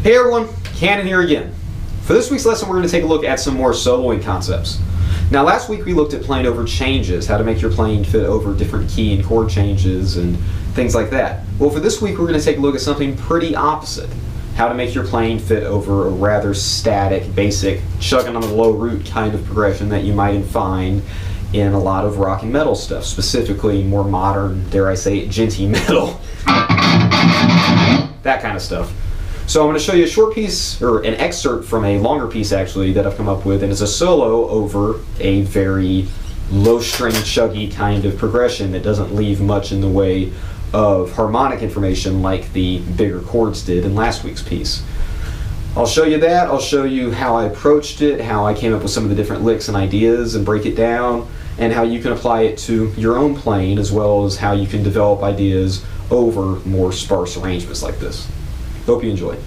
Hey everyone, Cannon here again. For this week's lesson, we're going to take a look at some more soloing concepts. Now last week we looked at playing over changes, how to make your playing fit over different key and chord changes and things like that. Well, for this week we're going to take a look at something pretty opposite. How to make your playing fit over a rather static, basic, chugging on the low root kind of progression that you might find in a lot of rock and metal stuff, specifically more modern, dare I say, djenty metal. That kind of stuff. So I'm going to show you a short piece, or an excerpt from a longer piece actually, that I've come up with, and it's a solo over a very low-string, chuggy kind of progression that doesn't leave much in the way of harmonic information like the bigger chords did in last week's piece. I'll show you that, I'll show you how I approached it, how I came up with some of the different licks and ideas and break it down, and how you can apply it to your own playing, as well as how you can develop ideas over more sparse arrangements like this. Hope you enjoy.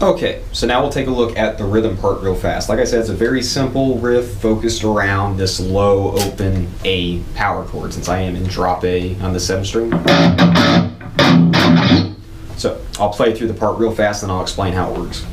Okay, so now we'll take a look at the rhythm part real fast. Like I said, it's a very simple riff focused around this low open A power chord, since I am in drop A on the 7th string. So I'll play through the part real fast and I'll explain how it works.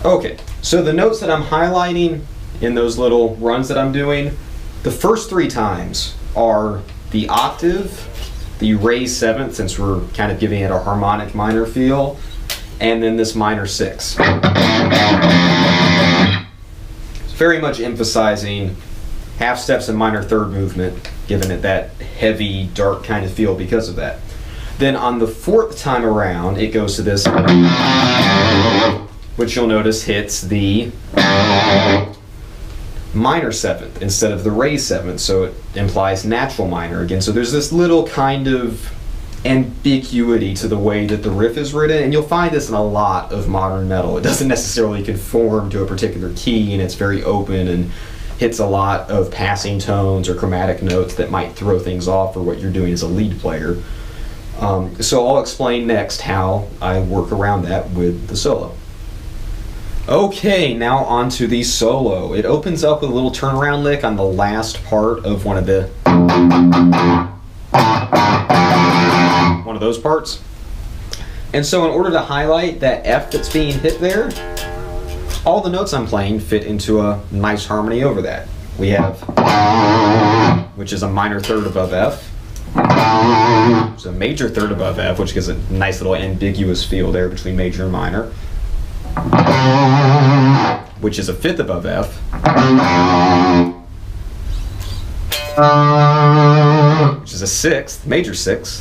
Okay, so the notes that I'm highlighting in those little runs that I'm doing, the first 3 times are the octave, the raised 7th, since we're kind of giving it a harmonic minor feel, and then this minor 6. It's very much emphasizing half steps and minor 3rd movement, giving it that heavy, dark kind of feel because of that. Then on the 4th time around, it goes to this, which you'll notice hits the minor 7th instead of the raised 7th, so it implies natural minor again. So there's this little kind of ambiguity to the way that the riff is written, and you'll find this in a lot of modern metal. It doesn't necessarily conform to a particular key, and it's very open and hits a lot of passing tones or chromatic notes that might throw things off for what you're doing as a lead player. So I'll explain next how I work around that with the solo. Okay, now on to the solo. It opens up with a little turnaround lick on the last part of one of those parts. And so in order to highlight that F that's being hit there, all the notes I'm playing fit into a nice harmony over that. We have, which is a minor 3rd above F. It's a major 3rd above F, which gives a nice little ambiguous feel there between major and minor. Which is a 5th above F, which is a 6th, major 6,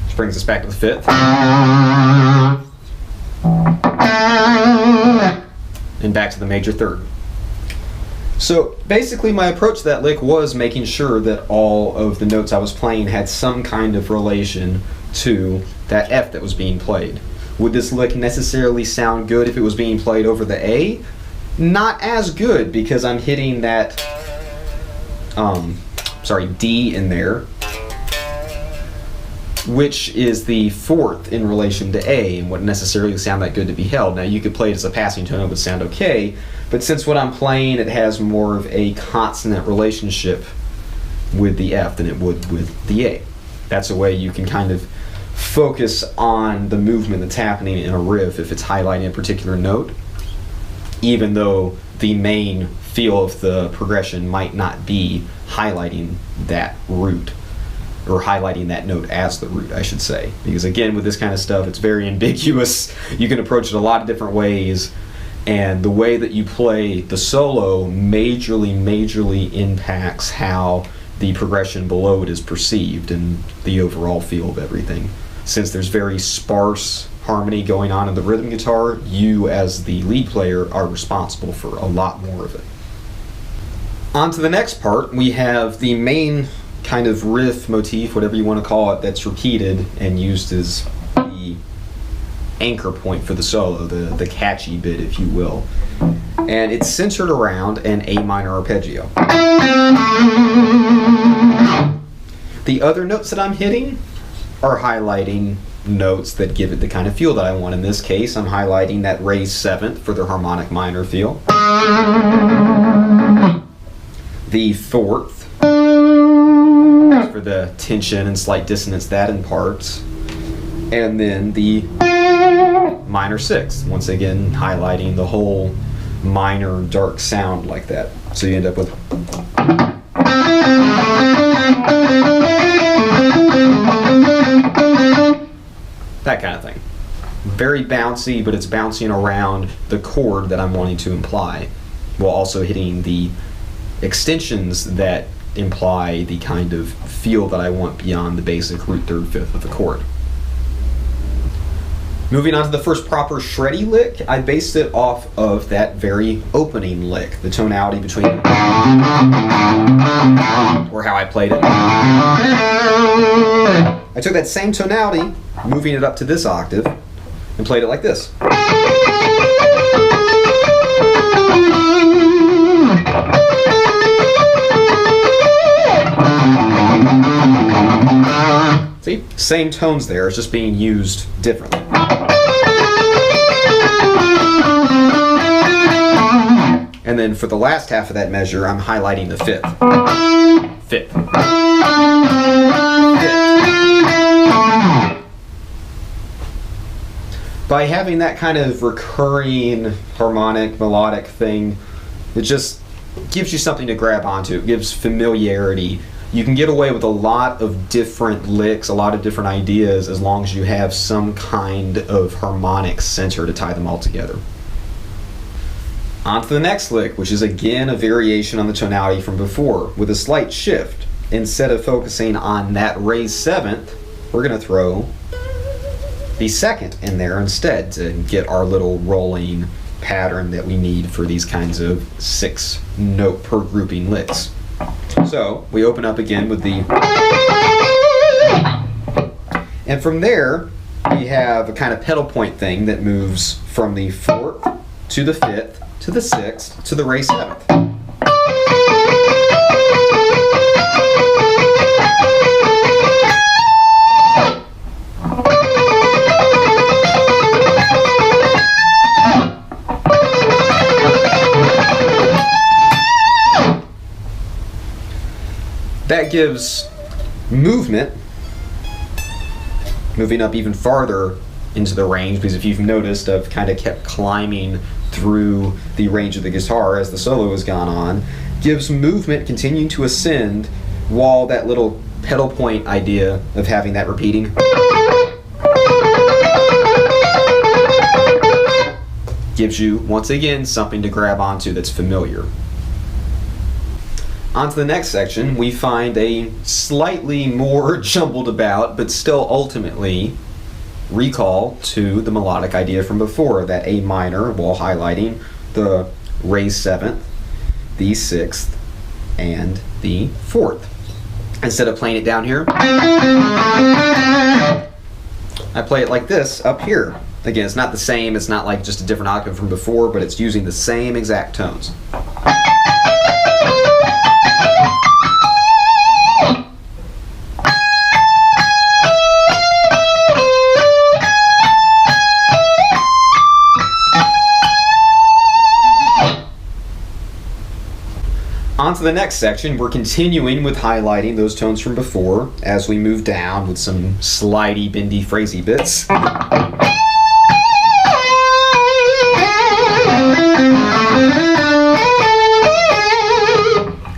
which brings us back to the 5th, and back to the major 3rd. So basically my approach to that lick was making sure that all of the notes I was playing had some kind of relation to that F that was being played. Would this lick necessarily sound good if it was being played over the A? Not as good, because I'm hitting that D in there, which is the fourth in relation to A and wouldn't necessarily sound that good to be held. Now you could play it as a passing tone, it would sound okay, but since what I'm playing, it has more of a consonant relationship with the F than it would with the A. That's a way you can kind of focus on the movement that's happening in a riff if it's highlighting a particular note, even though the main feel of the progression might not be highlighting that root, or highlighting that note as the root, I should say. Because again, with this kind of stuff, it's very ambiguous. You can approach it a lot of different ways, and the way that you play the solo majorly impacts how the progression below it is perceived and the overall feel of everything. Since there's very sparse harmony going on in the rhythm guitar, you as the lead player are responsible for a lot more of it. On to the next part, we have the main kind of riff motif, whatever you want to call it, that's repeated and used as the anchor point for the solo, the catchy bit, if you will. And it's centered around an A minor arpeggio. The other notes that I'm hitting are highlighting notes that give it the kind of feel that I want. In this case, I'm highlighting that raised seventh for the harmonic minor feel. The fourth for the tension and slight dissonance that imparts. And then the minor sixth, once again highlighting the whole minor dark sound like that. So you end up with that kind of thing. Very bouncy, but it's bouncing around the chord that I'm wanting to imply, while also hitting the extensions that imply the kind of feel that I want beyond the basic root third fifth of the chord. Moving on to the first proper shreddy lick, I based it off of that very opening lick, the tonality between, or how I played it. I took that same tonality, moving it up to this octave, and played it like this. See? Same tones there, it's just being used differently. And then for the last half of that measure, I'm highlighting the fifth. Fifth. Fifth. By having that kind of recurring harmonic, melodic thing, it just gives you something to grab onto. It gives familiarity. You can get away with a lot of different licks, a lot of different ideas, as long as you have some kind of harmonic center to tie them all together. On to the next lick, which is again a variation on the tonality from before, with a slight shift. Instead of focusing on that raised seventh, we're going to throw the second in there instead to get our little rolling pattern that we need for these kinds of 6-note per grouping licks. So we open up again with the, and from there we have a kind of pedal point thing that moves from the fourth to the fifth to the sixth to the raised seventh. That gives movement, moving up even farther into the range, because if you've noticed, I've kind of kept climbing through the range of the guitar as the solo has gone on, gives movement continuing to ascend, while that little pedal point idea of having that repeating gives you, once again, something to grab onto that's familiar. On to the next section, we find a slightly more jumbled about, but still ultimately recall to the melodic idea from before, that A minor, while highlighting the raised seventh, the sixth, and the fourth. Instead of playing it down here, I play it like this up here. Again, it's not the same, it's not like just a different octave from before, but it's using the same exact tones. On to the next section. We're continuing with highlighting those tones from before as we move down with some slidey, bendy, phrasey bits.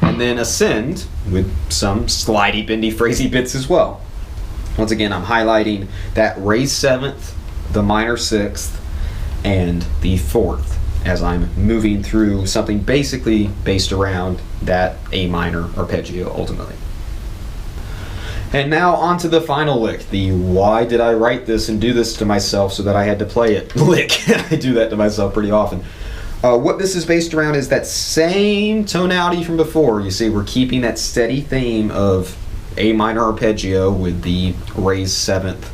And then ascend with some slidey, bendy, phrasey bits as well. Once again, I'm highlighting that raised 7th, the minor 6th, and the 4th as I'm moving through something basically based around that A minor arpeggio ultimately. And now on to the final lick, the why did I write this and do this to myself so that I had to play it lick. I do that to myself pretty often. What this is based around is that same tonality from before. You see, we're keeping that steady theme of A minor arpeggio with the raised 7th,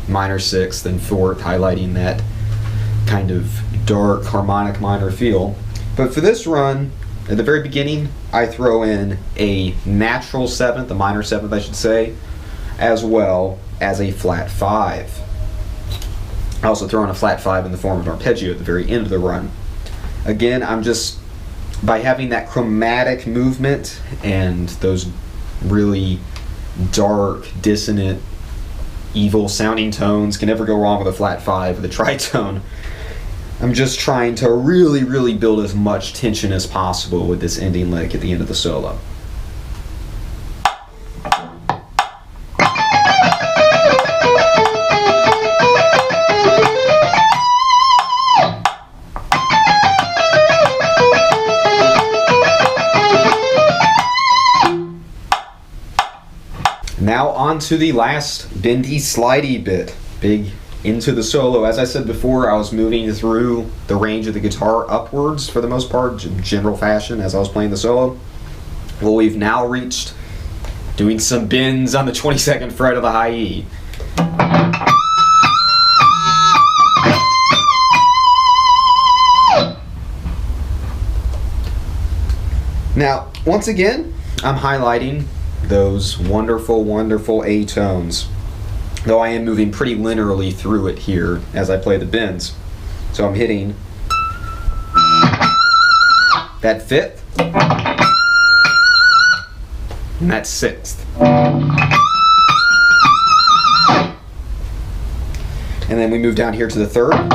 minor 6th, and 4th, highlighting that kind of dark harmonic minor feel. But for this run, at the very beginning, I throw in a natural 7th, a minor 7th I should say, as well as a flat 5. I also throw in a flat 5 in the form of an arpeggio at the very end of the run. Again, I'm just, by having that chromatic movement and those really dark, dissonant, evil sounding tones, can never go wrong with a flat 5 with a tritone. I'm just trying to really, really build as much tension as possible with this ending lick at the end of the solo. Now on to the last bendy slidey bit, big into the solo. As I said before, I was moving through the range of the guitar upwards for the most part, general fashion, as I was playing the solo. Well, we've now reached doing some bends on the 22nd fret of the high E. Now, once again, I'm highlighting those wonderful, wonderful A tones, though I am moving pretty linearly through it here as I play the bends. So I'm hitting that 5th and that 6th. And then we move down here to the 3rd,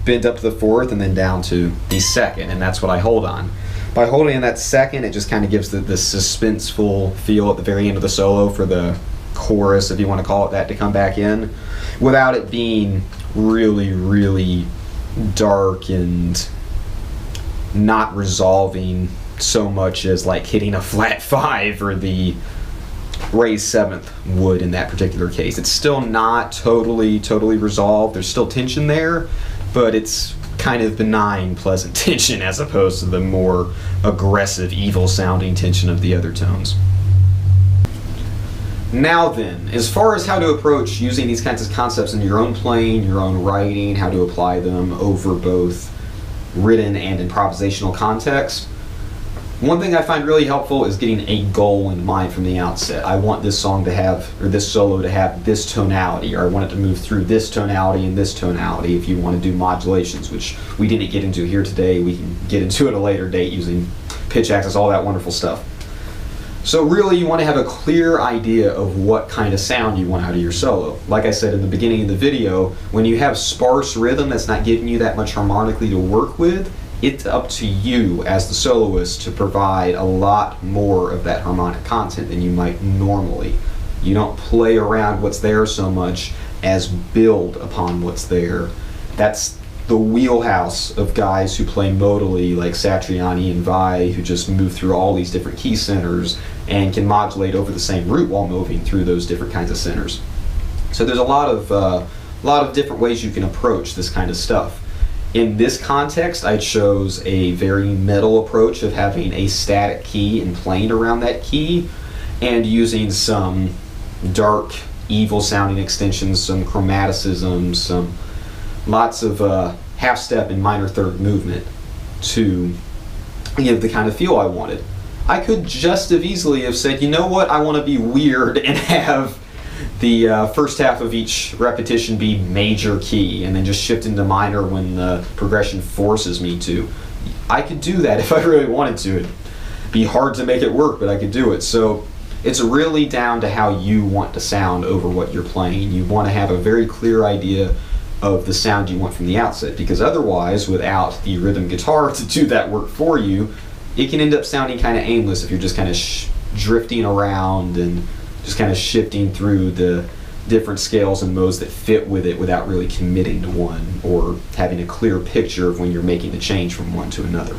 bend up to the 4th, and then down to the 2nd, and that's what I hold on. By holding in that 2nd, it just kind of gives the suspenseful feel at the very end of the solo for the chorus, if you want to call it that, to come back in, without it being really, really dark and not resolving so much as like hitting a flat 5 or the raised 7th would in that particular case. It's still not totally resolved. There's still tension there, but it's kind of benign, pleasant tension as opposed to the more aggressive, evil sounding tension of the other tones. Now then, as far as how to approach using these kinds of concepts in your own playing, your own writing, how to apply them over both written and improvisational contexts, one thing I find really helpful is getting a goal in mind from the outset. I want this song to have, or this solo to have this tonality, or I want it to move through this tonality and this tonality if you want to do modulations, which we didn't get into here today. We can get into it at a later date using pitch axis, all that wonderful stuff. So really you want to have a clear idea of what kind of sound you want out of your solo. Like I said in the beginning of the video, when you have sparse rhythm that's not giving you that much harmonically to work with, it's up to you as the soloist to provide a lot more of that harmonic content than you might normally. You don't play around what's there so much as build upon what's there. That's the wheelhouse of guys who play modally like Satriani and Vai, who just move through all these different key centers and can modulate over the same root while moving through those different kinds of centers. So there's a lot of different ways you can approach this kind of stuff. In this context, I chose a very metal approach of having a static key and playing around that key and using some dark, evil sounding extensions, some chromaticism, some lots of half step and minor third movement to give the kind of feel I wanted. I could just as easily have said, you know what, I want to be weird and have the first half of each repetition be major key and then just shift into minor when the progression forces me to. I could do that if I really wanted to. It'd be hard to make it work, but I could do it. So it's really down to how you want to sound over what you're playing. You want to have a very clear idea of the sound you want from the outset, because otherwise, without the rhythm guitar to do that work for you, it can end up sounding kind of aimless if you're just kind of drifting around and just kind of shifting through the different scales and modes that fit with it without really committing to one or having a clear picture of when you're making the change from one to another.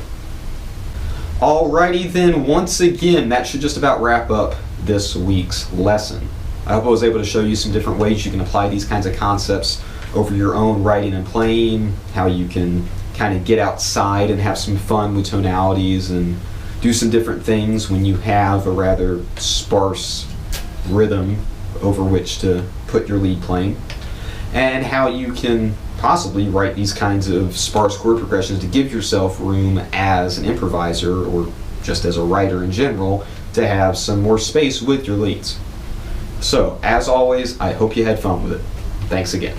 Alrighty then, once again, that should just about wrap up this week's lesson. I hope I was able to show you some different ways you can apply these kinds of concepts over your own writing and playing, how you can kind of get outside and have some fun with tonalities and do some different things when you have a rather sparse rhythm over which to put your lead playing, and how you can possibly write these kinds of sparse chord progressions to give yourself room as an improviser or just as a writer in general to have some more space with your leads. So, as always, I hope you had fun with it. Thanks again.